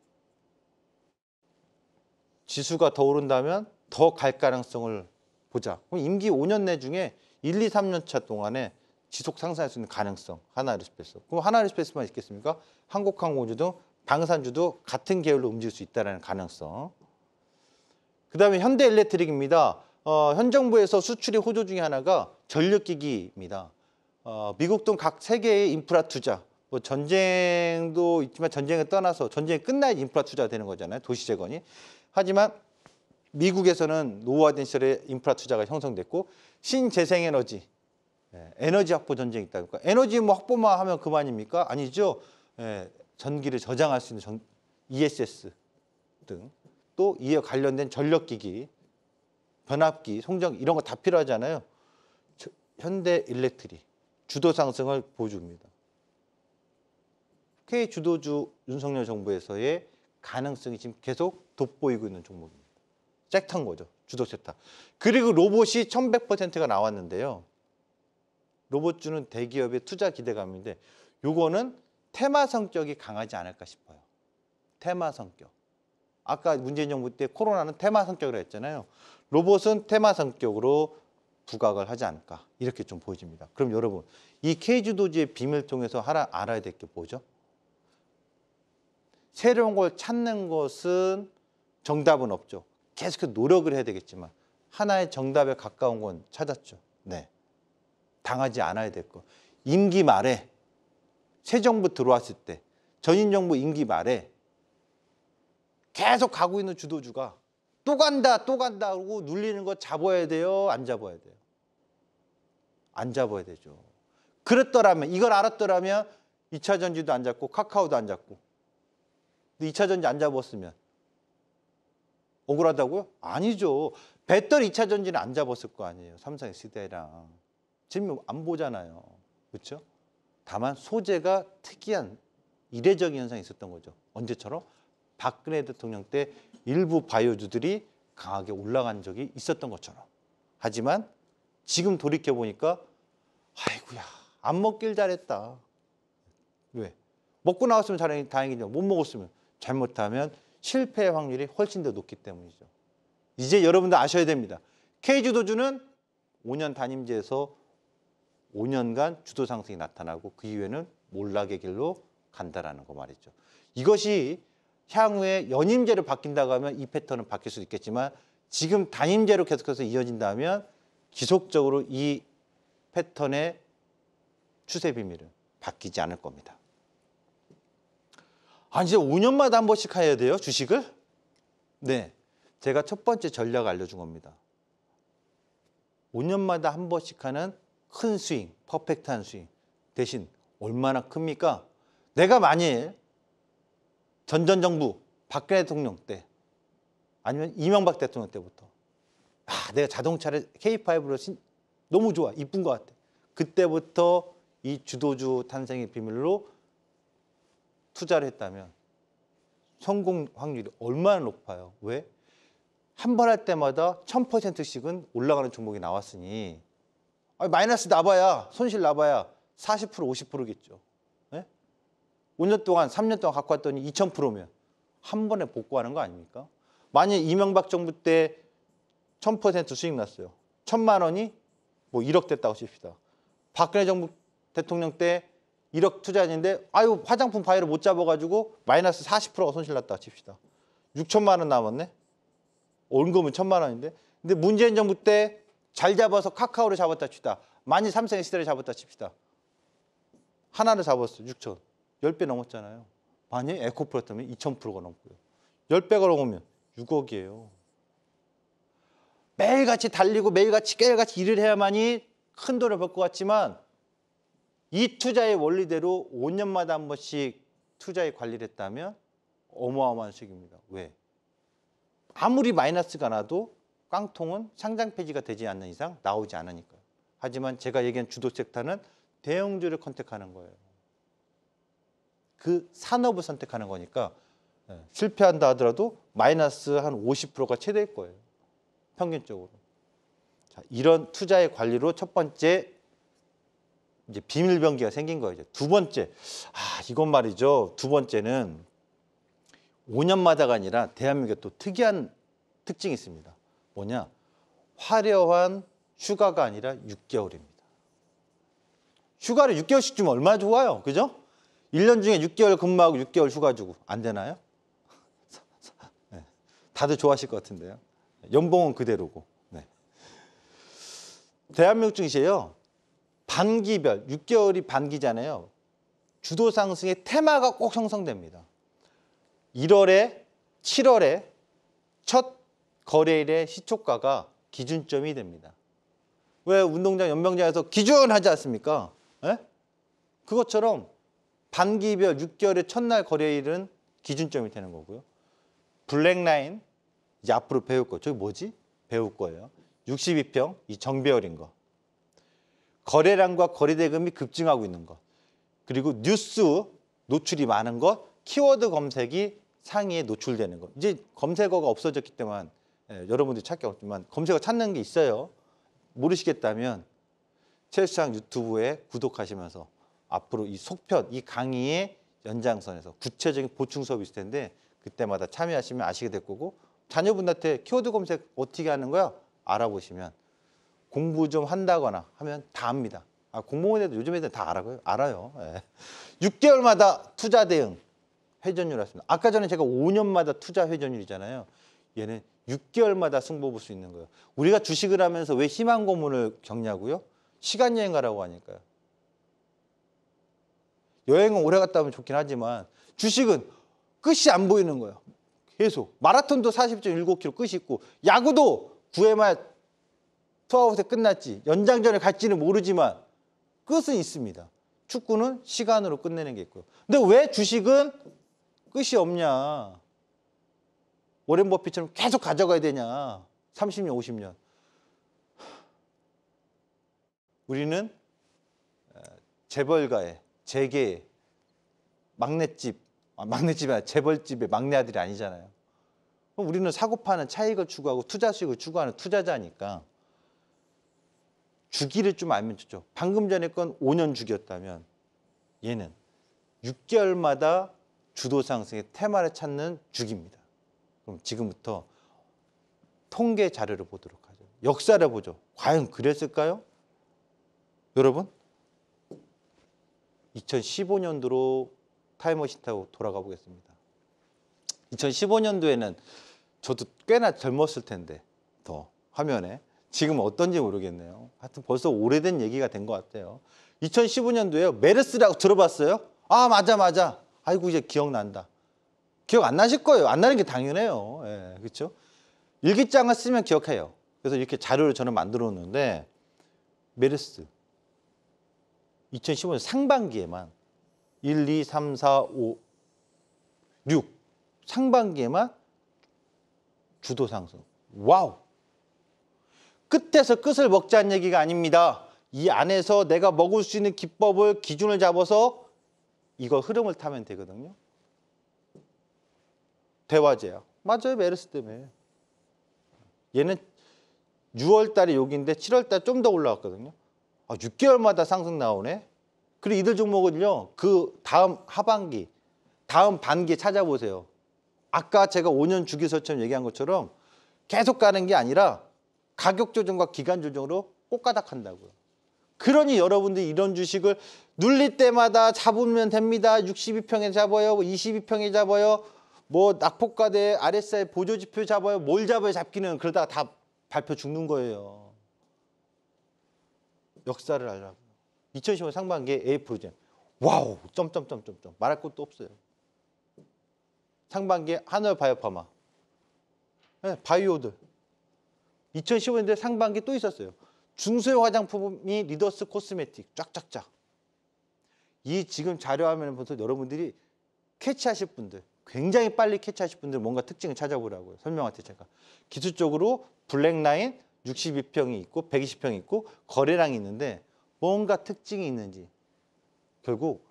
B: 지수가 더 오른다면 더 갈 가능성을 보자. 그럼 임기 5년 내 중에 1, 2, 3년 차 동안에 지속 상승할 수 있는 가능성. 하나에어로스페이스. 그럼 하나에어로스페이스만 있겠습니까? 한국항공주 등 방산주도 같은 계열로 움직일 수 있다는 가능성. 그다음에 현대일렉트릭입니다. 현 정부에서 수출의 호조 중에 하나가 전력기기입니다. 미국 등 각 세계의 인프라 투자. 뭐 전쟁도 있지만 전쟁을 떠나서 전쟁이 끝나야 인프라 투자가 되는 거잖아요. 도시 재건이. 하지만 미국에서는 노후화된 시절에 인프라 투자가 형성됐고 신재생에너지, 에너지 확보 전쟁이 있다. 그러니까 에너지 뭐 확보만 하면 그만입니까? 아니죠. 전기를 저장할 수 있는 ESS 등 또 이에 관련된 전력기기, 변압기, 송전기 이런 거 다 필요하잖아요. 현대일렉트릭 주도 상승을 보여줍니다. K 주도주 윤석열 정부에서의 가능성이 지금 계속 돋보이고 있는 종목입니다. 섹터인 거죠. 주도 섹터. 그리고 로봇이 1100%가 나왔는데요. 로봇주는 대기업의 투자 기대감인데 요거는 테마 성격이 강하지 않을까 싶어요. 테마 성격. 아까 문재인 정부 때 코로나는 테마 성격이라고 했잖아요. 로봇은 테마 성격으로 부각을 하지 않을까 이렇게 좀 보여집니다. 그럼 여러분 이 K주도주의 비밀을 통해서 하나 알아야 될 게 뭐죠? 새로운 걸 찾는 것은 정답은 없죠. 계속 노력을 해야 되겠지만 하나의 정답에 가까운 건 찾았죠. 네, 당하지 않아야 될 거. 임기 말에 새 정부 들어왔을 때 전임 정부 임기 말에 계속 가고 있는 주도주가 또 간다 하고 눌리는 거 잡아야 돼요? 안 잡아야 돼요? 안 잡아야 되죠. 그랬더라면 이걸 알았더라면 2차 전지도 안 잡고 카카오도 안 잡고 근데 2차 전지 안 잡았으면 억울하다고요? 아니죠. 배터리 2차 전지는 안 잡았을 거 아니에요. 삼성 SDI랑. 지금 안 보잖아요. 그렇죠? 다만 소재가 특이한 이례적인 현상이 있었던 거죠. 언제처럼? 박근혜 대통령 때 일부 바이오주들이 강하게 올라간 적이 있었던 것처럼. 하지만 지금 돌이켜보니까 아이고야 안 먹길 잘했다. 왜? 먹고 나왔으면 다행이죠. 못 먹었으면 잘못하면 실패 확률이 훨씬 더 높기 때문이죠. 이제 여러분들 아셔야 됩니다. K주도주는 5년 단임제에서 5년간 주도 상승이 나타나고 그 이후에는 몰락의 길로 간다라는 거 말이죠. 이것이 향후에 연임제로 바뀐다고 하면 이 패턴은 바뀔 수도 있겠지만 지금 단임제로 계속해서 이어진다면 지속적으로 이 패턴의 추세 비밀은 바뀌지 않을 겁니다. 이제 5년마다 한 번씩 해야 돼요, 주식을? 네, 제가 첫 번째 전략 알려준 겁니다. 5년마다 한 번씩 하는 큰 스윙, 퍼펙트한 스윙. 대신 얼마나 큽니까? 내가 만일 전 정부 박근혜 대통령 때 아니면 이명박 대통령 때부터 내가 자동차를 K5로 너무 좋아, 이쁜 것 같아. 그때부터 이 주도주 탄생의 비밀로 투자를 했다면 성공 확률이 얼마나 높아요. 왜? 한 번 할 때마다 1000%씩은 올라가는 종목이 나왔으니 마이너스 나봐야 손실 나봐야 40% 50%겠죠. 네? 5년 동안 3년 동안 갖고 왔더니 2000%면 한 번에 복구하는 거 아닙니까? 만약 이명박 정부 때 1000% 수익 났어요. 1000만 원이 뭐 1억 됐다고 칩시다. 박근혜 정부 대통령 때 1억 투자했는데 화장품 바이오를 못 잡아가지고 마이너스 40%가 손실 났다고 칩시다. 6천만 원 남았네. 원금은 1000만 원인데. 근데 문재인 정부 때 잘 잡아서 카카오를 잡았다 칩시다. 만일 삼성의 시대를 잡았다 칩시다. 하나를 잡았어. 6천. 10배 넘었잖아요. 만약 에코프로였다면 2000%가 넘고요. 10배가 넘으면 6억이에요. 매일같이 달리고 매일같이 깨알같이 일을 해야만이 큰 돈을 벌 것 같지만 이 투자의 원리대로 5년마다 한 번씩 투자의 관리를 했다면 어마어마한 수익입니다. 왜? 아무리 마이너스가 나도 깡통은 상장 폐지가 되지 않는 이상 나오지 않으니까요. 하지만 제가 얘기한 주도 섹터는 대형주를 선택하는 거예요. 그 산업을 선택하는 거니까 실패한다 하더라도 마이너스 한 50%가 최대일 거예요. 평균적으로. 자, 이런 투자의 관리로 첫 번째 이제 비밀병기가 생긴 거예요. 두 번째, 이건 말이죠. 두 번째는 5년마다가 아니라 대한민국에 또 특이한 특징이 있습니다. 뭐냐? 화려한 휴가가 아니라 6개월입니다. 휴가를 6개월씩 주면 얼마나 좋아요. 그죠? 1년 중에 6개월 근무하고 6개월 휴가 주고 안 되나요? 네. 다들 좋아하실 것 같은데요. 연봉은 그대로고. 네. 대한민국 증시에요. 반기별, 6개월이 반기잖아요. 주도 상승의 테마가 꼭 형성됩니다. 1월에, 7월에 첫 거래일의 시초가가 기준점이 됩니다. 왜 운동장, 연병장에서 기준하지 않습니까? 에? 그것처럼 반기별 6개월의 첫날 거래일은 기준점이 되는 거고요. 블랙라인, 이제 앞으로 배울 거. 저기 뭐지? 배울 거예요. 62평, 이 정배열인 거. 거래량과 거래대금이 급증하고 있는 것. 그리고 뉴스 노출이 많은 것, 키워드 검색이 상위에 노출되는 것. 이제 검색어가 없어졌기 때문에 여러분들이 찾기 어렵지만 검색어 찾는 게 있어요. 모르시겠다면 최수창 유튜브에 구독하시면서 앞으로 이 속편, 이 강의의 연장선에서 구체적인 보충 수업이 있을 텐데 그때마다 참여하시면 아시게 될 거고 자녀분한테 키워드 검색 어떻게 하는 거야? 알아보시면 공부 좀 한다거나 하면 다 압니다. 공무원에도 요즘 애들 다 알아요. 예. 6개월마다 투자 대응 회전율 했습니다. 아까 전에 제가 5년마다 투자 회전율이잖아요. 얘는 6개월마다 승부 볼 수 있는 거예요. 우리가 주식을 하면서 왜 희망 고문을 겪냐고요? 시간 여행 가라고 하니까요. 여행은 오래 갔다 오면 좋긴 하지만 주식은 끝이 안 보이는 거예요. 계속. 마라톤도 40.19km 끝이 있고 야구도 9회 말 투아웃에 끝났지. 연장전에 갈지는 모르지만 끝은 있습니다. 축구는 시간으로 끝내는 게 있고요. 근데 왜 주식은 끝이 없냐? 워렌 버핏처럼 계속 가져가야 되냐? 30년, 50년. 우리는 재벌가의, 재계의, 막맷집 막내집에 재벌집의 막내 아들이 아니잖아요. 그럼 우리는 사고 파는 차익을 추구하고 투자 수익을 추구하는 투자자니까 주기를 좀 알면 좋죠. 방금 전에 건 5년 주기였다면 얘는 6개월마다 주도 상승의 테마를 찾는 주기입니다. 그럼 지금부터 통계 자료를 보도록 하죠. 역사를 보죠. 과연 그랬을까요? 여러분, 2015년도로 타임머신 타고 돌아가 보겠습니다. 2015년도에는 저도 꽤나 젊었을 텐데 더 화면에 지금 어떤지 모르겠네요. 하여튼 벌써 오래된 얘기가 된 것 같아요. 2015년도에 메르스라고 들어봤어요? 아, 맞아. 아이고, 이제 기억난다. 기억 안 나실 거예요. 안 나는 게 당연해요. 예, 그렇죠? 일기장을 쓰면 기억해요. 그래서 이렇게 자료를 저는 만들어 놓는데 메르스 2015년 상반기에만 1, 2, 3, 4, 5, 6 상반기에만 주도 상승. 와우. 끝에서 끝을 먹자는 얘기가 아닙니다. 이 안에서 내가 먹을 수 있는 기법을 기준을 잡아서 이거 흐름을 타면 되거든요. 대화제야. 맞아요. 메르스 때문에. 얘는 6월 달에 여기인데 7월 달 좀 더 올라왔거든요. 6개월마다 상승 나오네. 그리고 이들 종목은요. 그 다음 하반기, 다음 반기에 찾아보세요. 아까 제가 5년 주기설처럼 얘기한 것처럼 계속 가는 게 아니라 가격 조정과 기간 조정으로 꼬까닥 한다고요. 그러니 여러분들이 이런 주식을 눌릴 때마다 잡으면 됩니다. 62평에 잡아요. 22평에 잡아요. 뭐 낙폭과대 RSI 보조지표 잡아요. 뭘 잡아요. 잡기는 그러다가 다 발표 죽는 거예요. 역사를 알라고요. 2015년 상반기에 에이프로젠. 와우. 점점점점점. 말할 것도 없어요. 상반기에 한올바이오파마. 네, 바이오들. 2015년도에 상반기 또 있었어요. 중소형 화장품이 리더스 코스메틱 쫙쫙쫙. 이 지금 자료 화면을 보면서 여러분들이 캐치하실 분들, 굉장히 빨리 캐치하실 분들 뭔가 특징을 찾아보라고요. 설명할 때 제가. 기술적으로 블랙라인 62평이 있고 120평이 있고 거래량이 있는데 뭔가 특징이 있는지 결국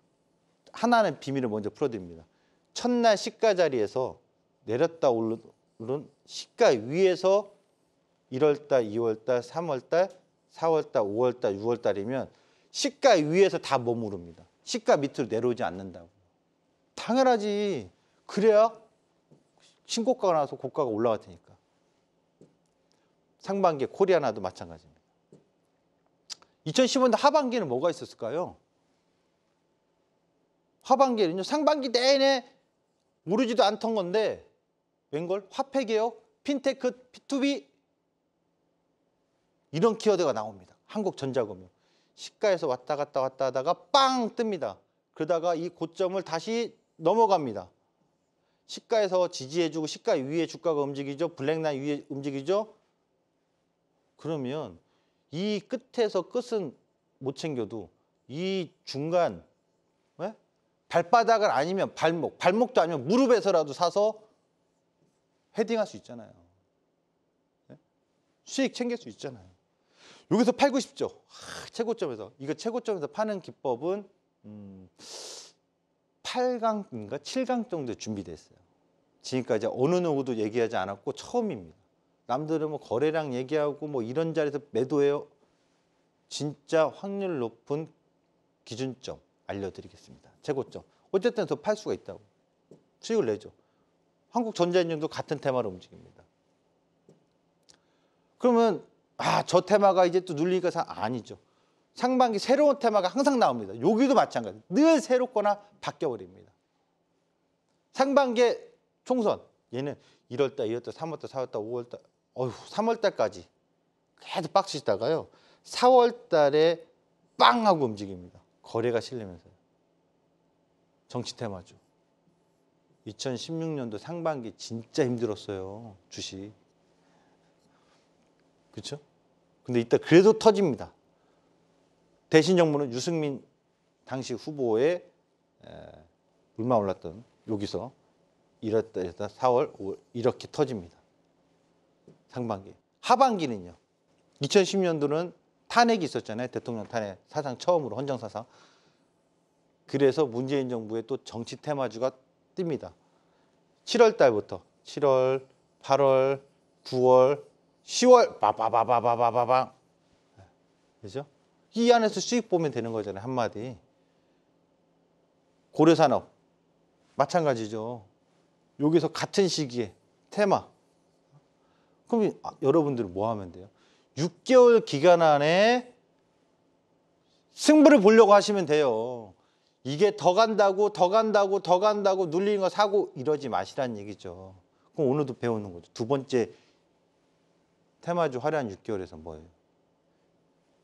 B: 하나는 비밀을 먼저 풀어드립니다. 첫날 시가 자리에서 내렸다 오른 시가 위에서 1월달, 2월달, 3월달, 4월달, 5월달, 6월달이면 시가 위에서 다 머무릅니다. 시가 밑으로 내려오지 않는다고. 당연하지. 그래야 신고가가 나와서 고가가 올라갈 테니까. 상반기에 코리아나도 마찬가지입니다. 2015년도 하반기에는 뭐가 있었을까요? 하반기에는요. 상반기 내내 오르지도 않던 건데 웬걸? 화폐개혁, 핀테크, P2B 이런 키워드가 나옵니다. 한국전자금융. 시가에서 왔다 갔다 하다가 빵 뜹니다. 그러다가 이 고점을 다시 넘어갑니다. 시가에서 지지해주고 시가 위에 주가가 움직이죠. 블랙라인 위에 움직이죠. 그러면 이 끝에서 끝은 못 챙겨도 이 중간 발바닥을 아니면 발목도 아니면 무릎에서라도 사서 헤딩할 수 있잖아요. 수익 챙길 수 있잖아요. 여기서 팔고 싶죠. 최고점에서. 이거 최고점에서 파는 기법은 8강인가 7강 정도 준비되어 있어요. 지금까지 어느 누구도 얘기하지 않았고 처음입니다. 남들은 뭐 거래량 얘기하고 뭐 이런 자리에서 매도해요. 진짜 확률 높은 기준점 알려드리겠습니다. 최고점. 어쨌든 더 팔 수가 있다고. 수익을 내죠. 한국전자인증도 같은 테마로 움직입니다. 그러면 저 테마가 이제 또 눌리니까 아니죠. 상반기 새로운 테마가 항상 나옵니다. 여기도 마찬가지. 늘 새롭거나 바뀌어버립니다. 상반기에 총선. 얘는 1월달, 2월달, 3월달, 4월달, 5월달, 3월달까지 계속 빡치시다가요. 4월달에 빵 하고 움직입니다. 거래가 실리면서요. 정치 테마죠. 2016년도 상반기 진짜 힘들었어요. 주식. 그렇죠? 근데 이따 그래도 터집니다. 대신 정부는 유승민 당시 후보의 물만 올랐던 여기서 1월달에서 4월, 5월 이렇게 터집니다. 상반기. 하반기는요. 2010년도는 탄핵이 있었잖아요. 대통령 탄핵 사상 처음으로 헌정사상. 그래서 문재인 정부의 또 정치 테마주가 뜹니다. 7월 달부터 7월, 8월, 9월, 10월 바바바바바바바방. 그죠? 이 안에서 수익 보면 되는 거잖아요. 한마디. 고려산업 마찬가지죠. 여기서 같은 시기에 테마. 그럼 여러분들은 뭐 하면 돼요? 6개월 기간 안에 승부를 보려고 하시면 돼요. 이게 더 간다고 더 간다고 더 간다고 눌리는 거 사고 이러지 마시라는 얘기죠. 그럼 오늘도 배우는 거죠. 두 번째 테마주 화려한 6개월에서 뭐예요?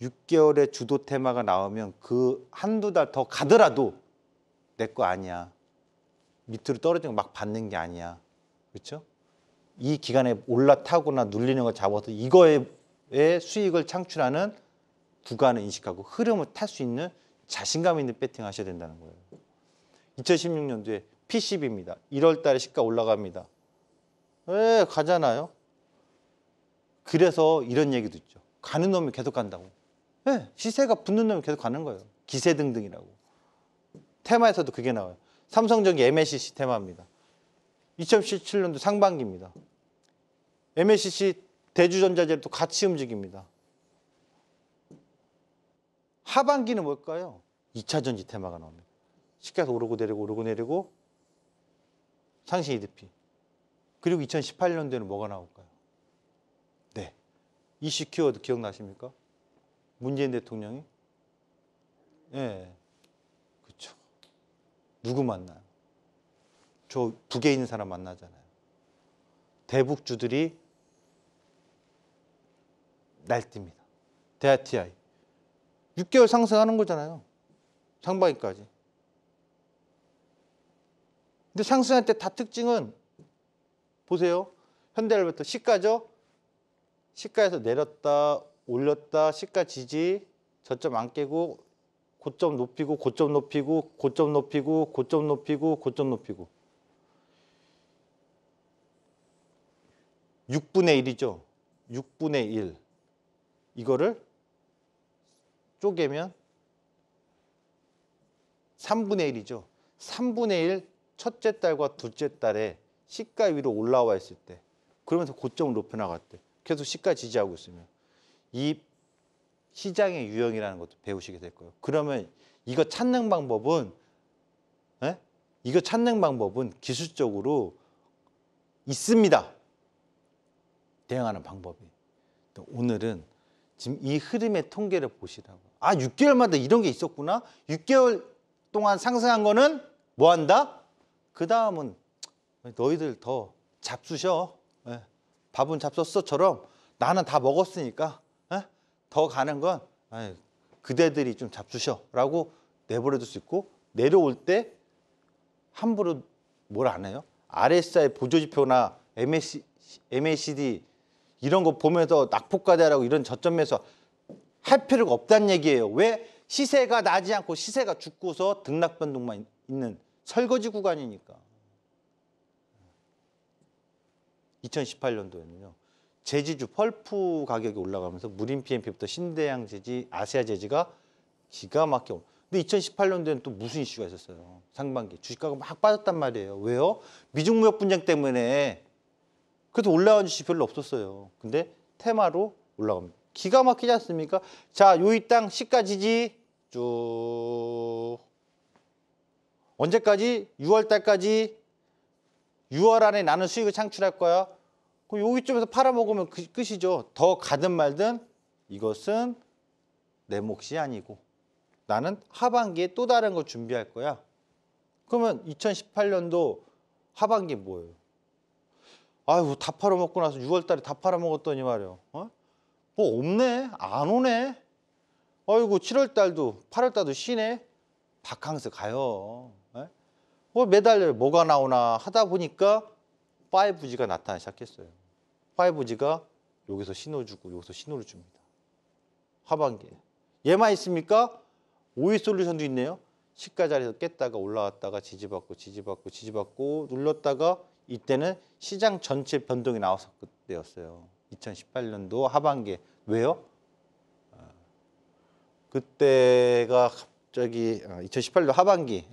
B: 6개월의 주도 테마가 나오면 그 한두 달 더 가더라도 내 거 아니야. 밑으로 떨어지는 거 막 받는 게 아니야. 그렇죠? 이 기간에 올라타거나 눌리는 걸 잡아서 이거에 수익을 창출하는 구간을 인식하고 흐름을 탈 수 있는 자신감 있는 배팅 하셔야 된다는 거예요. 2016년도에 P10입니다. 1월 달에 시가 올라갑니다. 예, 가잖아요. 그래서 이런 얘기도 있죠. 가는 놈이 계속 간다고. 예, 시세가 붙는 놈이 계속 가는 거예요. 기세등등이라고. 테마에서도 그게 나와요. 삼성전기 MLCC 테마입니다. 2017년도 상반기입니다. MLCC 대주전자재도 같이 움직입니다. 하반기는 뭘까요? 2차 전지 테마가 나옵니다. 시가에서 오르고 내리고 오르고 내리고 상시 EDP. 그리고 2018년도에는 뭐가 나올까요? 네, 이슈 키워드 기억나십니까? 문재인 대통령이 예, 그렇죠. 누구 만나요? 저 북에 있는 사람 만나잖아요. 대북주들이 날뜁니다. 대하TI 6개월 상승하는 거잖아요. 상반기까지. 근데 상승할 때 다 특징은 보세요. 현대헬로부터 시가죠. 시가에서 내렸다 올렸다 시가 지지 저점 안 깨고 고점 높이고 고점 높이고 고점 높이고 고점 높이고 고점 높이고 6분의 1이죠. 6분의 1 이거를 쪼개면 3분의 1이죠. 3분의 1 첫째 달과 둘째 달에 시가 위로 올라와 있을 때 그러면서 고점을 높여 나갈 때 계속 시가 지지하고 있으면 이 시장의 유형이라는 것도 배우시게 될 거예요. 그러면 이거 찾는 방법은 이거 찾는 방법은 기술적으로 있습니다. 대응하는 방법이. 오늘은 지금 이 흐름의 통계를 보시라고. 아, 6개월마다 이런 게 있었구나. 6개월 동안 상승한 거는 뭐 한다? 그 다음은 너희들 더 잡수셔. 밥은 잡섰어처럼 나는 다 먹었으니까 더 가는 건 그대들이 좀 잡수셔라고 내버려둘 수 있고 내려올 때 함부로 뭘 안 해요? RSI 보조지표나 MACD 이런 거 보면서 낙폭과대라고 이런 저점에서 할 필요가 없다는 얘기예요. 왜? 시세가 나지 않고 시세가 죽고서 등락 변동만 있는 설거지 구간이니까. 2018년도에는요. 제지주 펄프 가격이 올라가면서 무림 PMP부터 신대양 제지, 아시아 제지가 기가 막혀. 근데 2018년도에는 또 무슨 이슈가 있었어요. 상반기 주식가가 막 빠졌단 말이에요. 왜요? 미중 무역 분쟁 때문에. 그래서 올라간 주식 별로 없었어요. 근데 테마로 올라갑니다. 기가 막히지 않습니까? 자, 요이 땅 시가 지지 쭉 언제까지? 6월 달까지 6월 안에 나는 수익을 창출할 거야. 그럼 여기쯤에서 팔아먹으면 끝이죠. 더 가든 말든 이것은 내 몫이 아니고 나는 하반기에 또 다른 걸 준비할 거야. 그러면 2018년도 하반기에 뭐예요? 아유, 다 팔아먹고 나서 6월 달에 다 팔아먹었더니 말이야. 뭐 없네? 안 오네? 아이고, 7월 달도 8월 달도 쉬네? 바캉스 가요. 매달 뭐가 나오나 하다 보니까 5G가 나타나기 시작했어요. 5G가 여기서 신호 주고 여기서 신호를 줍니다. 하반기에. 얘만 있습니까? 오이솔루션도 있네요. 시가 자리에서 깼다가 올라왔다가 지지받고 지지받고 지지받고 눌렀다가 이때는 시장 전체 변동이 나왔을 때였어요. 2018년도 하반기에. 왜요? 그때가 갑자기 2018년 하반기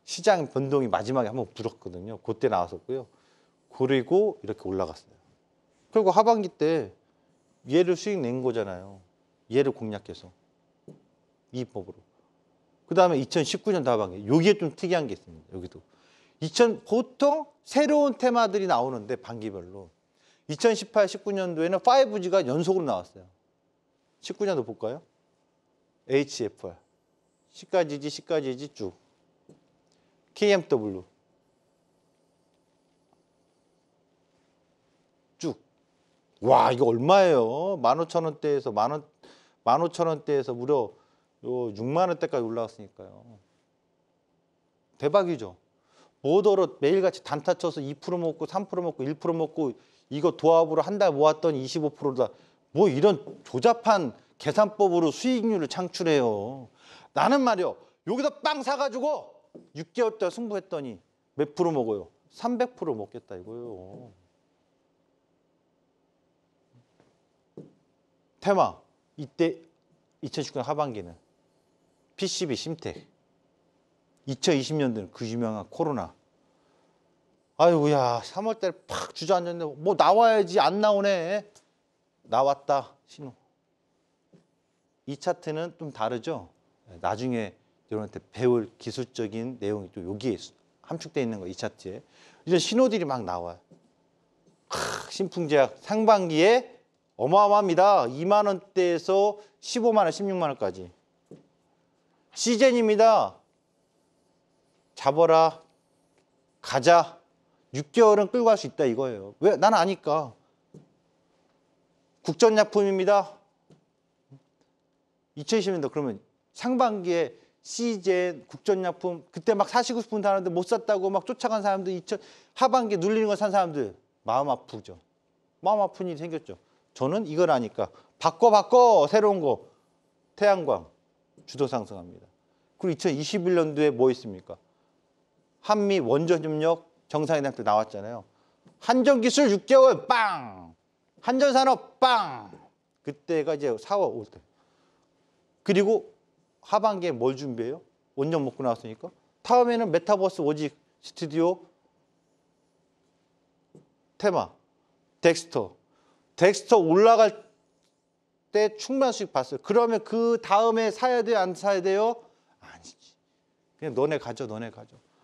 B: 시장 변동이 마지막에 한번 불었거든요. 그때 나왔었고요. 그리고 이렇게 올라갔어요. 그리고 하반기 때 얘를 수익 낸 거잖아요. 얘를 공략해서 이법으로. 그 다음에 2019년 하반기. 여기에 좀 특이한 게 있습니다. 여기도. 보통 새로운 테마들이 나오는데 반기별로. 2018, 19년도에는 5G가 연속으로 나왔어요. 19년도 볼까요? HFR. C까지지, C까지지 쭉. KMW. 쭉. 와, 이거 얼마예요? 15,000원대에서 15,000원대에서 무려 6만 원대까지 올라왔으니까요. 대박이죠. 뭐더러 매일같이 단타 쳐서 2% 먹고 3% 먹고 1% 먹고 이거 도합으로 한 달 모았더니 25%다. 뭐 이런 조잡한 계산법으로 수익률을 창출해요. 나는 말이요. 여기서 빵 사가지고 6개월 동안 승부했더니 몇 프로 먹어요? 300% 먹겠다 이거예요. 테마. 이때 2019년 하반기는 PCB, 심텍. 2020년도는 그 유명한 코로나. 아이고야 3월달에 팍 주저앉았는데 뭐 나와야지 안 나오네. 나왔다 신호. 이 차트는 좀 다르죠. 나중에 여러분한테 배울 기술적인 내용이 또 여기에 함축되어 있는 거 이 차트에. 이런 신호들이 막 나와요. 신풍제약 상반기에 어마어마합니다. 2만 원대에서 15만 원, 16만 원까지. 시젠입니다. 잡아라. 가자. 6개월은 끌고 갈 수 있다 이거예요. 왜? 나는 아니까. 국전약품입니다. 2020년도 그러면 상반기에 시젠, 국전약품 그때 막 사시고 싶은 사람들 못 샀다고 막 쫓아간 사람들 하반기에 눌리는 거 산 사람들 마음 아프죠. 마음 아픈 일이 생겼죠. 저는 이걸 아니까 바꿔 새로운 거 태양광 주도 상승합니다. 그리고 2021년도에 뭐 있습니까? 한미 원전 협력 정상회담 때 나왔잖아요. 한전기술 6개월 빵! 한전산업 빵! 그때가 이제 4월 5월. 그리고 하반기에 뭘 준비해요? 원전 먹고 나왔으니까. 다음에는 메타버스 오직 스튜디오 테마 덱스터. 덱스터 올라갈 때 충분한 수익 봤어요. 그러면 그 다음에 사야 돼요? 안 사야 돼요? 아니지. 그냥 너네 가져.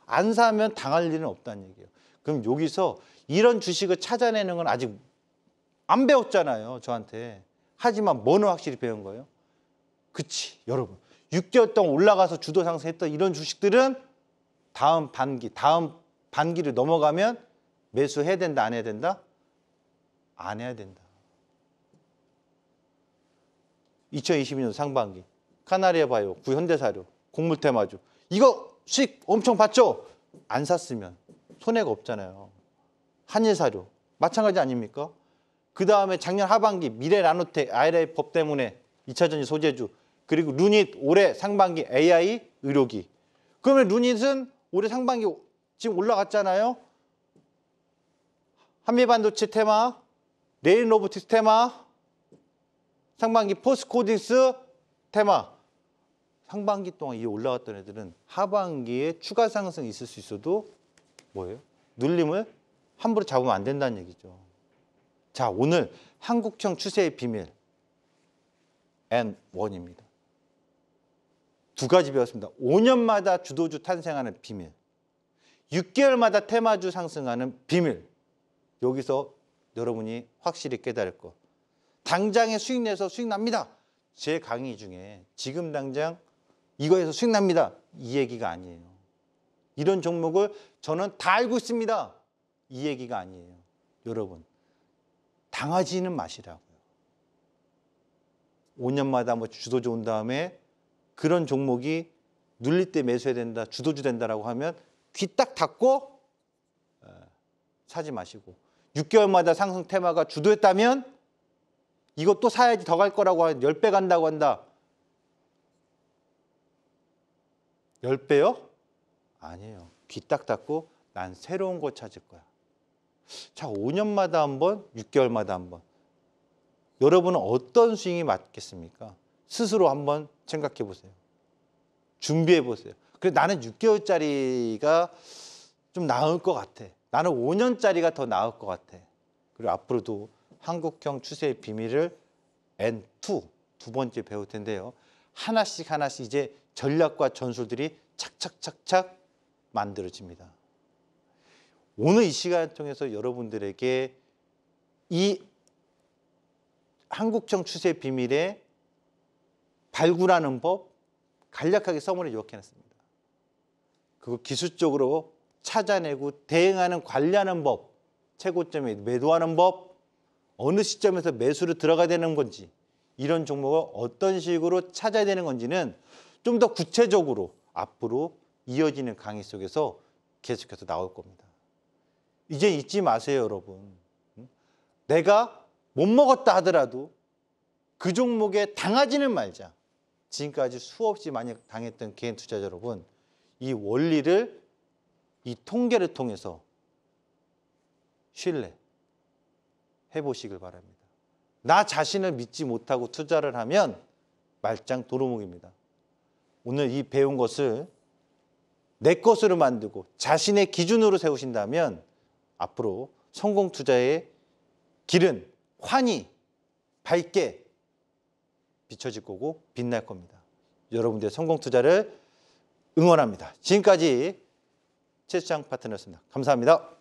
B: 안 사면 당할 일은 없다는 얘기예요. 그럼 여기서 이런 주식을 찾아내는 건 아직 안 배웠잖아요. 저한테. 하지만 뭐는 확실히 배운 거예요? 그치 여러분. 6개월 동안 올라가서 주도 상승했던 이런 주식들은 다음 반기를 넘어가면 매수해야 된다 안 해야 된다? 안 해야 된다. 2022년 상반기 카나리아 바이오, 구현대사료, 곡물테마주 이거 수익 엄청 봤죠? 안 샀으면 손해가 없잖아요. 한일사료 마찬가지 아닙니까? 그 다음에 작년 하반기 미래나노텍 IRA 법 때문에 2차전지 소재주 그리고 루닛 올해 상반기 AI 의료기. 그러면 루닛은 올해 상반기 지금 올라갔잖아요. 한미반도체 테마, 레인로보틱스 테마, 상반기 포스코딩스 테마. 상반기 동안 이 올라갔던 애들은 하반기에 추가 상승이 있을 수 있어도 뭐예요? 눌림을 함부로 잡으면 안 된다는 얘기죠. 자, 오늘 한국형 추세의 비밀 N1입니다. 두 가지 배웠습니다. 5년마다 주도주 탄생하는 비밀, 6개월마다 테마주 상승하는 비밀. 여기서 여러분이 확실히 깨달을 것. 당장에 수익 내서 수익 납니다. 제 강의 중에 지금 당장 이거에서 수익 납니다. 이 얘기가 아니에요. 이런 종목을 저는 다 알고 있습니다. 이 얘기가 아니에요. 여러분, 당하지는 마시라고요. 5년마다 한번 주도주 온 다음에 그런 종목이 눌릴 때 매수해야 된다, 주도주 된다라고 하면 귀 딱 닫고 사지 마시고 6개월마다 상승 테마가 주도했다면 이거 또 사야지 더 갈 거라고 10배 간다고 한다. 10배요? 아니에요. 귀 딱 닫고 난 새로운 거 찾을 거야. 자, 5년마다 한 번, 6개월마다 한 번. 여러분은 어떤 스윙이 맞겠습니까? 스스로 한번 생각해 보세요. 준비해 보세요. 그래 나는 6개월짜리가 좀 나을 것 같아. 나는 5년짜리가 더 나을 것 같아. 그리고 앞으로도 한국형 추세의 비밀을 N2 두 번째 배울 텐데요. 하나씩 이제 전략과 전술들이 착착착착 만들어집니다. 오늘 이 시간을 통해서 여러분들에게 이 한국형 추세의 비밀에 발굴하는 법 간략하게 서문에 요약해놨습니다. 그거 기술적으로 찾아내고 대응하는 관리하는 법, 최고점에 매도하는 법, 어느 시점에서 매수로 들어가야 되는 건지 이런 종목을 어떤 식으로 찾아야 되는 건지는 좀 더 구체적으로 앞으로 이어지는 강의 속에서 계속해서 나올 겁니다. 이제 잊지 마세요, 여러분. 내가 못 먹었다 하더라도 그 종목에 당하지는 말자. 지금까지 수없이 많이 당했던 개인 투자자 여러분, 이 원리를, 이 통계를 통해서 신뢰 해보시길 바랍니다. 나 자신을 믿지 못하고 투자를 하면 말짱 도루묵입니다. 오늘 이 배운 것을 내 것으로 만들고 자신의 기준으로 세우신다면 앞으로 성공 투자의 길은 환히 밝게 비춰질 거고 빛날 겁니다. 여러분들의 성공 투자를 응원합니다. 지금까지 최수장 파트너였습니다. 감사합니다.